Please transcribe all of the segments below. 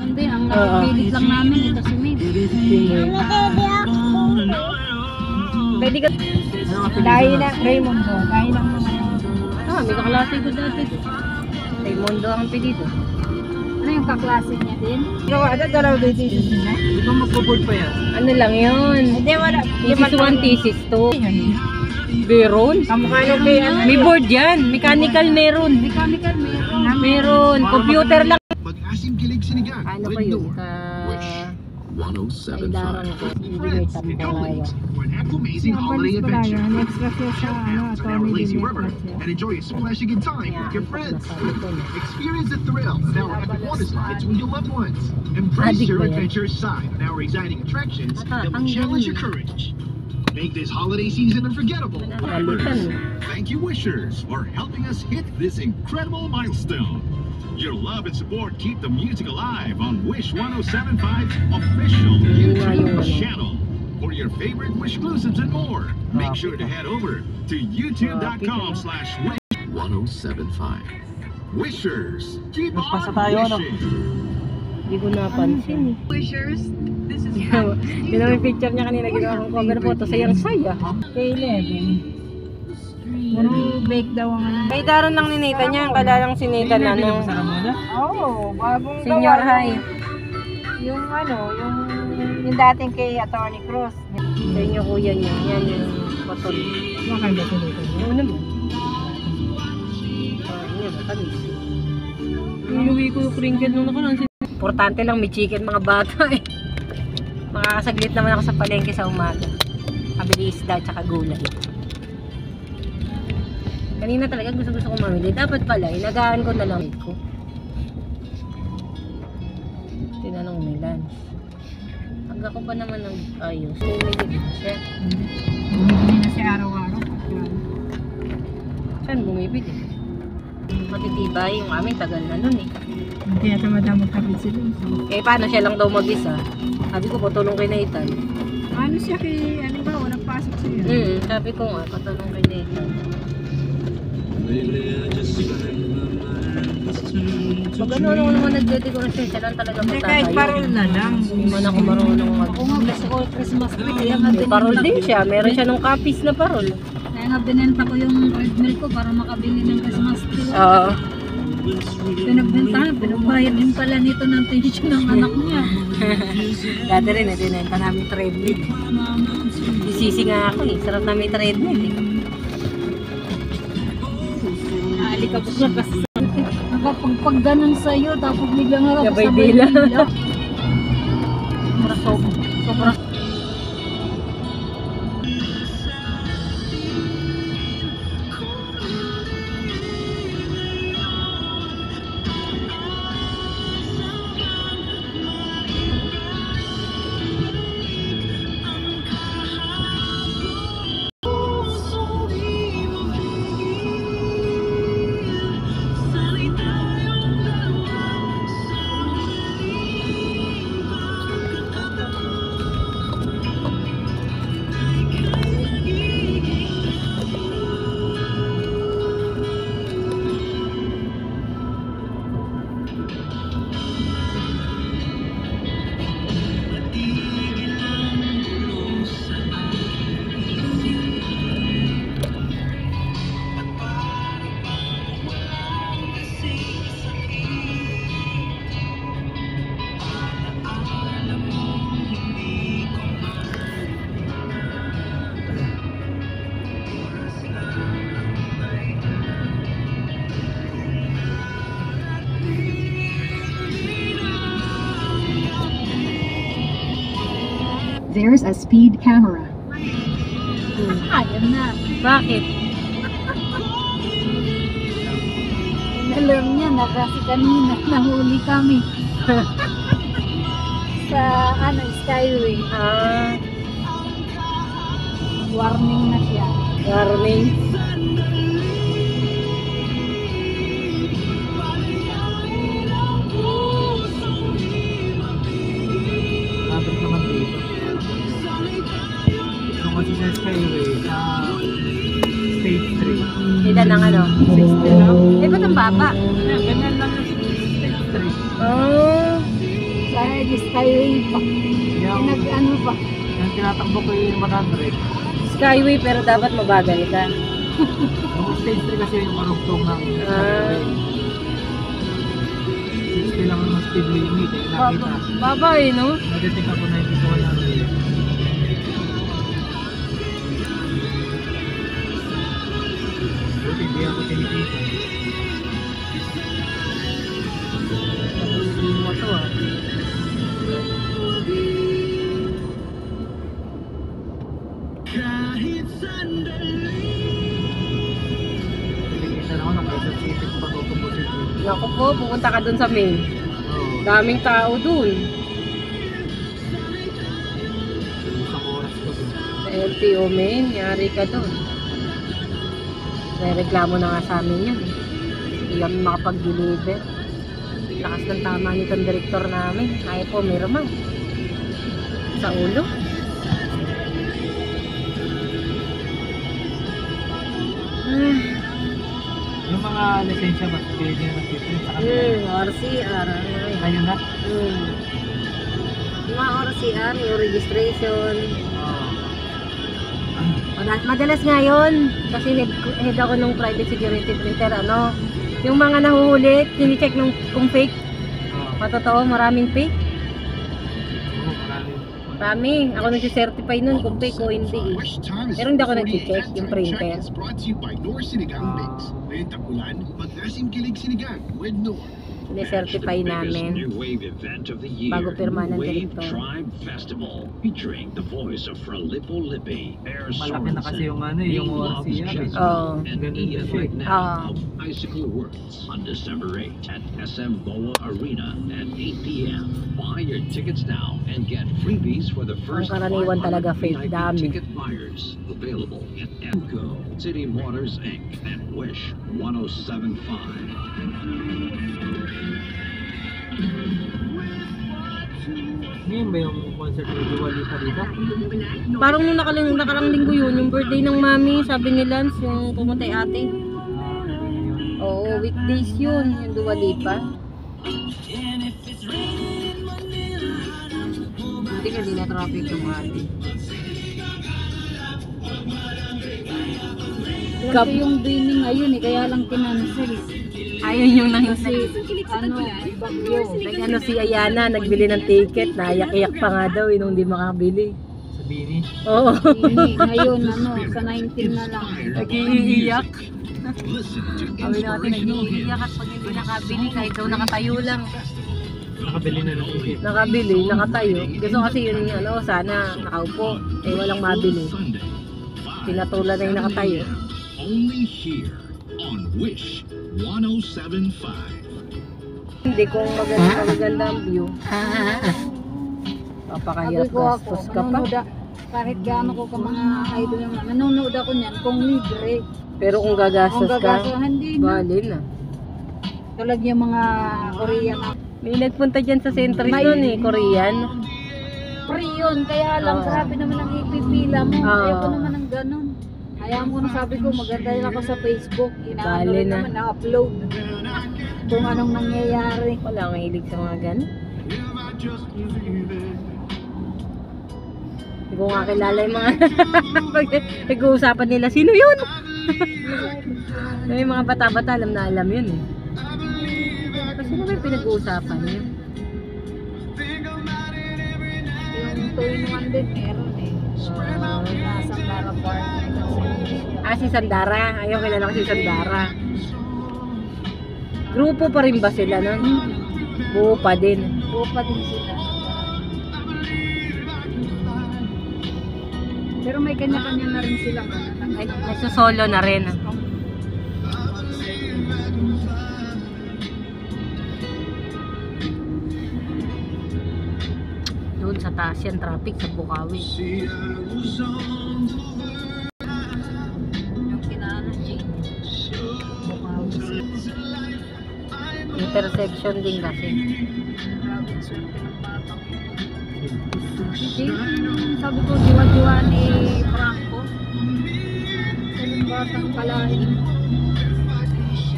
Hindi, ang nakapilit lang namin ito si May. Pwede ka... Dahil na Raymundo. Dahil ng mga... May kaklase ko dati. Raymundo ang apelido. Ano yung kaklase niya din? Ikaw, ano dalaw dito sila? Di ba magpo-board pa yan? Ano lang yun? Hindi, wala. Thesis 1, thesis 2. Meron? Kamukha nung kay ano? May board yan. Mechanical meron. Mechanical meron. Meron. Computer lang. Mag-asim kilig sinigang. Ano pa yun? Ay, darang ko. Hindi may tambalaya. For an amazing holiday adventure. Extra siya sa ano, Down to our Tony lazy river Limet. and enjoy a splashing good time with your friends. Experience the thrill of our epic water slides with your loved ones. Embrace your adventurous side on our exciting attractions that will challenge your courage. Make this holiday season unforgettable. Thank you, Wishers, for helping us hit this incredible milestone. Your love and support keep the music alive on Wish 107.5's official YouTube channel. For your favorite Wish exclusives and more, make sure to head over to youtube.com/wish1075. Wishers, keep on wishing. Hindi ko napansin. Wishers, this is Yun ang picture niya kanina. Ginawa kong cover photo. Sayang-saya. kay 11. Puro bake daw ang ano. May daron lang ni Nathan niya. Ang kalalang si Nathan ano. Oo, bagong Senior gawa. high. Yung ano, yung dating kay Attorney Cruz. Sa inyo kuya niya. Yan yung patol. Bakit ba ito dito? Oo naman. Yan, matamis. Inuwi ko yung crinkle nung nakaraan. Importante lang may chicken mga bata eh. Makakasaglit naman ako sa palengke sa umaga. Kabili isda at saka gulay. Kanina talaga gusto kong mamili. Dapat pala, inagaan ko na lang ko. Tinanong nila. Hangga ko pa naman ng ayos. Bumili din siya. Bumibili na siya araw-araw. Saan bumibili? Matitibay yung amin, tagal na nun eh. Kaya tamadamot kapit sila. Eh paano siya lang daw mag-isa? Sabi ko, patulong kay Nathan. Ano siya kay, ano ba, walang pasok siya. Sabi ko nga, patulong kay Nathan. Pag ano naman nagdedekorasyon, siya lang talaga Hindi, matatayo. kahit parol na lang. Hindi man ako marunong mag... Oo nga, gusto ko Christmas tree. Kaya nga May parol din siya. Meron siya nung kapis na parol. Kaya nga binenta ko yung old milk ko para makabili ng Christmas tree. Oo. Pinagbentahan, pinabayad din pala nito ng tuition ng anak niya. Dati rin, dinenta namin treadmill. Isisi nga ako eh. Sarap namin treadmill eh. Alikabot na kasi nakapagpag ganun sa'yo, tapos biglang harap Sabay sa dila. Sobra. There's a speed camera. Ayun na. Bakit? Alam niya na kasi kanina nahuli kami. Sa ano, Skyway. Warning na siya. Warning. Dapat naman dito. Ito kasi sa Skyway, sa Stage 3. Ilan ang ano? 60 lang. Eh, ba't ang baba? Ganyan lang yung Stage 3. Oh. Nag-skyway pa. Yung, Nag-ano pa. yung tinatakbo ko yung 100. Skyway pero dapat mabagal ka. Yung stage 3 kasi yung marugtong ng Ah. 60 lang ang speed limit eh. Nakita. Baba eh, no? Nadetect ako na hindi ko wala rin. Buti hindi ako tinikita. Hindi mo to ah. Tinikita na ako ng Quezon City kung patutubusin ko. Naku po, pupunta ka dun sa main. Oo. Daming tao dun. Isang oras ko dun. Sa LTO main, yari ka dun. May reklamo na nga sa amin yun. Hindi kami makapag-deliver. Lakas ng tama nitong direktor namin. Ayaw po, mirma. Sa ulo. Yung mga lisensya ba, pwede nyo nag-different sa kanila? RCR. Ayun na. Yung mga RCR, yung registration. Oo. Madalas nga yun. Kasi head ako nung private security printer. Ano, yung mga nahuhuli, tinicheck nung kung fake. Oo. Matotoo, maraming fake. Oo, marami. Marami. Ako nag-certify nun kung fake o hindi. Pero hindi ako nag-check yung printer. Is brought to you by Nor Sinigang Mix. Ngayong tagulan, mag-asim kilig sinigang with Nor. Ni-certify namin. Bago pirma ng direktor. Tribe Festival featuring the voice of Fralipo Lippi, Air Malaki na kasi yung ano, yung ORCR. Oo. and Ganun Ian siya. right now Oo. of Icicle Works on December 8 at SM Boa Arena at 8 p.m. Buy your tickets now and get freebies for the first karaniwan 500 talaga fake, VIP dami. ticket buyers. Available at EMCO, City Motors Inc. and Wish 1075. Ngayon ba yung concert ni Dua Lipa dito? Parang nung nakarang linggo yun, yung birthday ng mami, sabi ni Lance, yung pumunta yung ate. Oo, weekdays yun, yung Dua Lipa. Hindi ka din na traffic yung ate. Kasi yung training ngayon eh, kaya lang kinancel. Ayun yung Kasi ano, bagyo. Nag-ano si Ayana, nagbili ng ticket, naiyak-iyak pa nga daw, nung hindi makabili. Sa Bini? Oo. Ngayon ano, sa 19 na lang. Nag-iiyak. Kami natin nag-iiyak at pag hindi nakabili, kahit daw nakatayo lang. Nakabili na ng ticket. Nakabili, nakatayo. Gusto kasi yun yung ano, sana nakaupo. Eh walang mabili. Pinatulan na yung nakatayo. Only here on Wish 1075. Hindi kung maganda ang view. Papakahirap Sabi ko ako, gastos ka pa. nanonood kahit gaano ko ka mga idol yung nanonood ako niyan kung libre. Pero kung Kung gagastos ka, gagastuhan, hindi na. bali na. Tulad yung mga Korean. May nagpunta dyan sa Centris nun eh, Korean. Free yun, kaya lang Oo. grabe naman ang ipipila mo. Oo. Ayoko naman ng ganun. Hayaan ko na, sabi ko, maganda yun ako sa Facebook. Inaano Bale rin na. naman, na-upload. Kung anong nangyayari. Wala akong hilig sa mga ganun. Hindi ko nga kilala yung mga pag nag-uusapan nila, sino yun? May mga bata-bata, alam na alam yun eh. Kasi sino ba yung pinag-uusapan niyo? Yung 2-in-1 din, meron eh. Nasa Clara Park. Ah, si Sandara. Ayaw kilala ko si Sandara. Grupo pa rin ba sila nun? Buo pa din. Buo pa din sila. Pero may kanya-kanya na rin sila. Nagsusolo na rin. Doon sa taas yan, traffic sa Bukawi. Yung kinaano, G. Intersection din kasi. Grabe, swerte ng batang ito. Hindi, sabi ko, diwa-diwa ni Franco. Sa yung batang kalahin.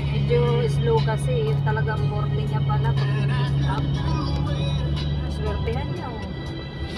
Medyo slow kasi, yung talagang boarding niya pala. Pag pick up. Swerte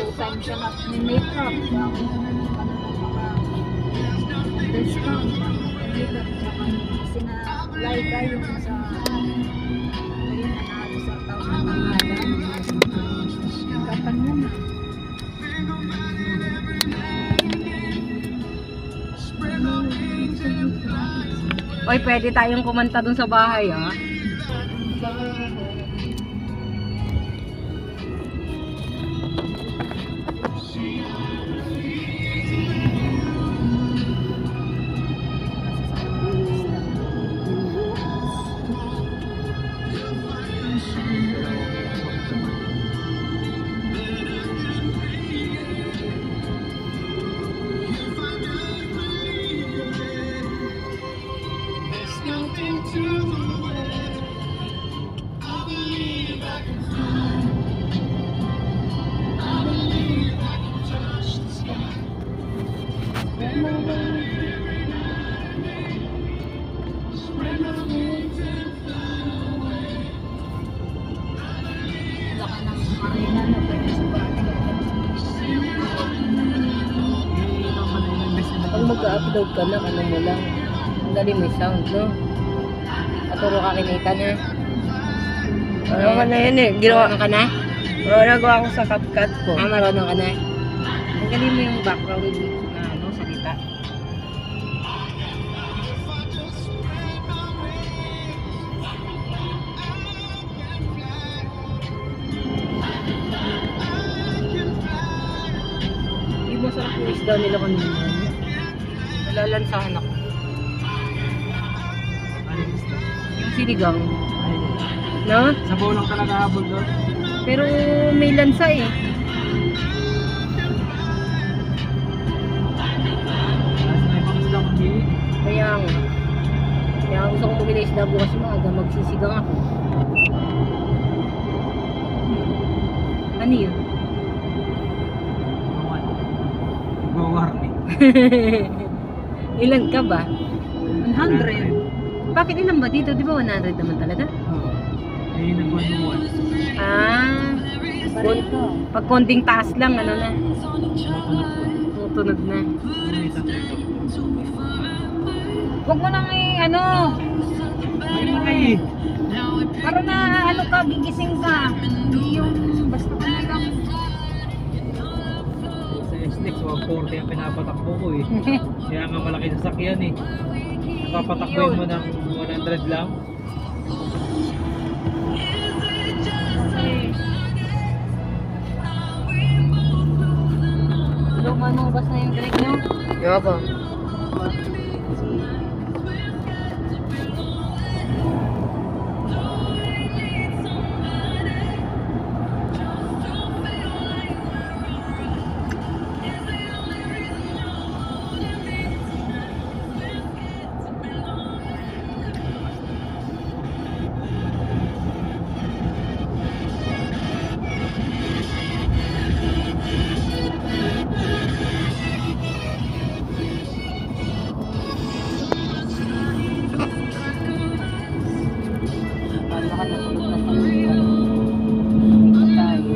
full time siya na may makeup. Discount. Makeup. Kasi na Laika yung sa ayun na nato sa taon ng pangalan. Kapan mo na. Oy, pwede tayong kumanta dun sa bahay, ah. Pag mag-upload ka na, ano mo lang. Ang galing may sound, no? Paturo ka kinita na. Ano ka na yun eh. Ginawa Marunong ka na? Oo, nagawa ko sa CapCut ko. Ah, marunong ka na? Ang galing mo yung background na ano, salita. Yung masarap yung isda nila kanina. Nalalansahan ako. Yung sinigang. No? Sabaw lang talaga habol doon. Pero may lansa eh. Kasi may pangisda kong bili. Kaya nga. Kaya gusto kong bumili isda bukas maaga. Magsisigang ako. Ano yun? Go-warning. Ilan ka ba? 100. Bakit ilan ba dito? Di ba 100 naman talaga? Oo. Ayun ang 1-1. Ah. Parito. Pag konting taas lang, ano na? Tutunog na. Huwag mo nang ano. Ayun nga eh. Para na ano ka, gigising ka. Hindi yung basta ka na lang. Sa SNEX, 140 ang pinapatakbo ko eh. Kaya nga malaki sasakyan eh. Napapatakboy mo ng 100 lang. Lumanubas na yung drink nyo? Yoko. Paano ka natulog na sa mga? Ito tayo.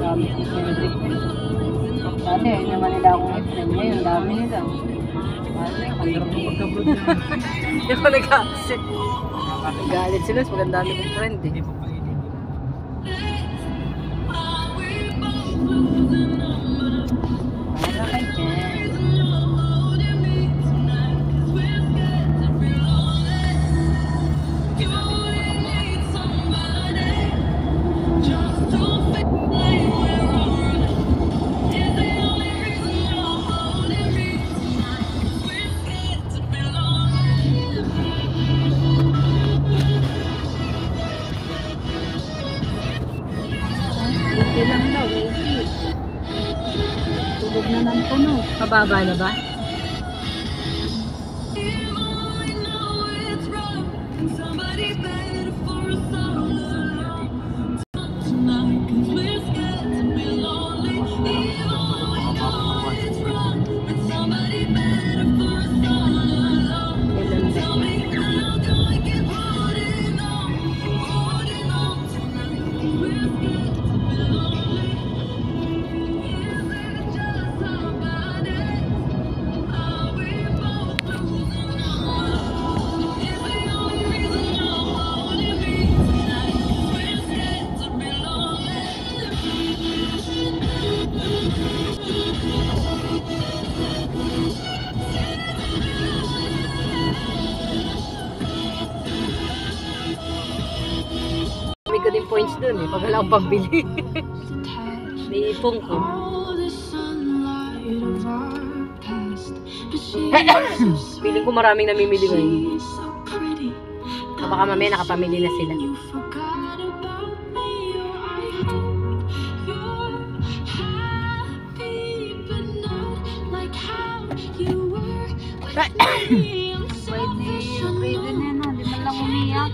Dami ko sa drink nyo. Dati, ayun naman nila akong friend ngayon. Dami nila. Hirap ng pagka-broad na. Hindi ako nag-aasip. Galit sila. Maganda dami kong friend eh. Hindi pa kainin. Para kay Jen. Hindi lang daw, 80. Tulog na ng tunog. Pababa na ba? points dun eh. Pag wala akong pambili. May ipong ko. Feeling ko maraming namimili ngayon. Baka mamaya nakapamili na sila. Pwede na yan, di man lang umiyak.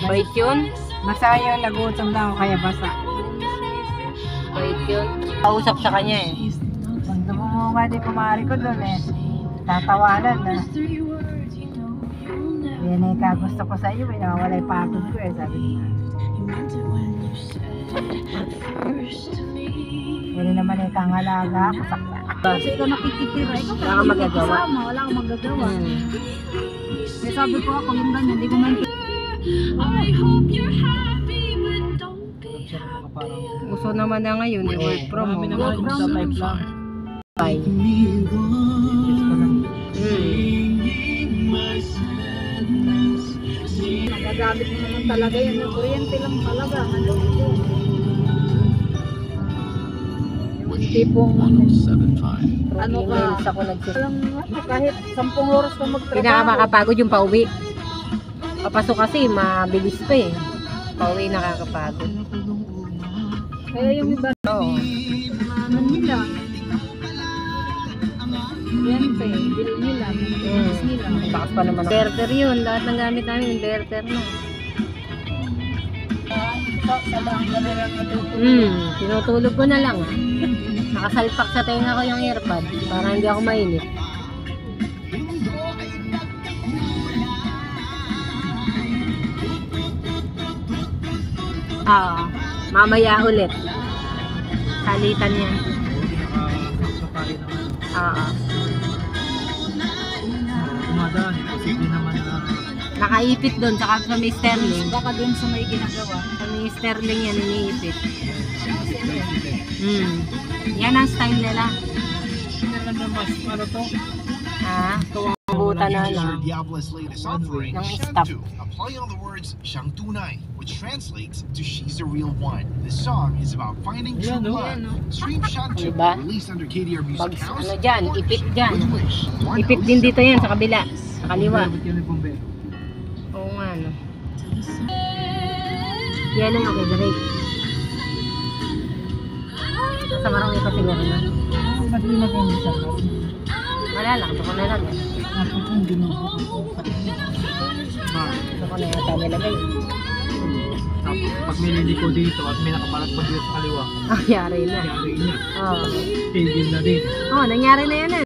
Bait yun? Masaya, nagutom na ako kaya basa. Bait yun. Kausap sa kanya eh. Pag namumunga di kumari ko doon eh, tatawanan na. Yan ay kagusto ko sa iyo, may nawawala yung pagod ko eh, sabi niya. Yan naman ay kangalaga ako sakla. Kasi ikaw nakikitira, ikaw Wala kang magagawa. kasama, wala kang magagawa. Kaya sabi ko ako yung ganyan, hindi ko man Uso naman na ngayon, yung work from Marami home. naman yung sa type lang. Bye. magagamit mo naman talaga yan. Yung kuryente lang talaga. Ano ito? Yung tipong ano ka, Emails ako nagsisimula. alam mo, kahit 10 oras ka magtrabaho. Pinakamakapagod yung pauwi. Papasok kasi, mabilis pa eh. Pauwi nakakapagod. Kaya yung iba, Oo. ano nila, kuryente, bill nila, maintenance nila. Lakas pa naman. Inverter yun. Lahat ng gamit namin, inverter na. Sa bangka nila natutulog. Tinutulog ko na lang. Nakasalpak sa tenga ko yung earpod para hindi ako mainit. Mamaya ulit. Salitan yan. Nakasakali naman. Umadaan, posible naman na Nakaipit doon sa may Sterling. Baka dun sa may ginagawa. Sa may Sterling yan, iniipit. Yan ang style nila. Meron na mas, ano to? Buta na lang. Diablo's latest offering, Ng stop. Shantu, a play on the words Shangtunai, which translates to She's the Real One. The song is about finding true Yan, no? love. Stream Shantu, Diba? released under KDR Music Pag House. ano dyan, ipit dyan. With Wish Ipit din dito yan sa kabila. Sa kaliwa. Ba't yun yung bombe? Oo nga, no. Yan ang okay, Drake. Sa marami pa siguro na. Ba't nilagay mo sa loob? Wala lang, ito ko na lang. Tapos yung ginubo ko. Ito ko na yata nilagay. Tapos pag may liliko dito at may nakapalagpag dito sa kaliwa, Yari na. yari niya. Oo. Tigil na din. Nangyari na yan eh.